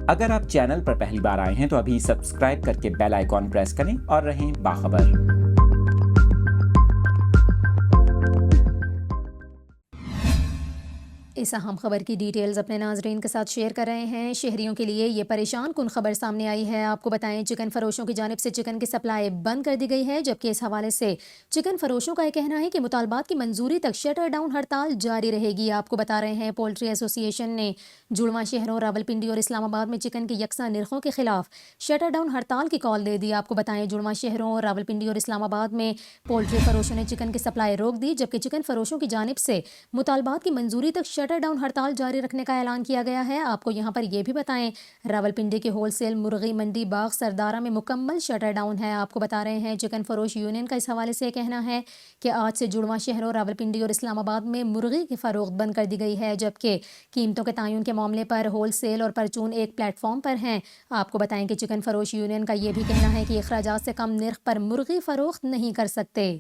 اگر آپ چینل پر پہلی بار آئے ہیں تو ابھی سبسکرائب کر کے بیل آئیکن پریس کریں اور رہیں باخبر۔ اس اہم خبر کی ڈیٹیلز اپنے ناظرین کے ساتھ شیئر کر رہے ہیں۔ شہریوں کے لیے یہ پریشان کن خبر سامنے آئی ہے۔ آپ کو بتائیں چکن فروشوں کی جانب سے چکن کی سپلائی بند کر دی گئی ہے، جبکہ اس حوالے سے چکن فروشوں کا یہ کہنا ہے کہ مطالبات کی منظوری تک شٹر ڈاؤن ہڑتال جاری رہے گی۔ آپ کو بتا رہے ہیں پولٹری ایسوسی ایشن نے جڑواں شہروں راولپنڈی اور اسلام آباد میں چکن کی یکساں نرخوں کے خلاف شٹر ڈاؤن ہڑتال کی کال دے دی۔ آپ کو بتائیں جڑواں شہروں راولپنڈی اور اسلام آباد میں پولٹری فروشوں نے چکن کی سپلائی روک دی، جبکہ چکن فروشوں کی جانب سے مطالبات کی منظوری تک شٹر ڈاؤن ہڑتال جاری رکھنے کا اعلان کیا گیا ہے۔ آپ کو یہاں پر یہ بھی بتائیں راولپنڈی کے ہول سیل مرغی منڈی باغ سردارہ میں مکمل شٹر ڈاؤن ہے۔ آپ کو بتا رہے ہیں چکن فروش یونین کا اس حوالے سے کہنا ہے کہ آج سے جڑواں شہروں راولپنڈی اور اسلام آباد میں مرغی کی فروخت بند کر دی گئی ہے، جبکہ قیمتوں کے تعین کے معاملے پر ہول سیل اور پرچون ایک پلیٹ فارم پر ہیں۔ آپ کو بتائیں کہ چکن فروش یونین کا یہ بھی کہنا ہے کہ اخراجات سے کم نرخ پر مرغی فروخت نہیں کر سکتے۔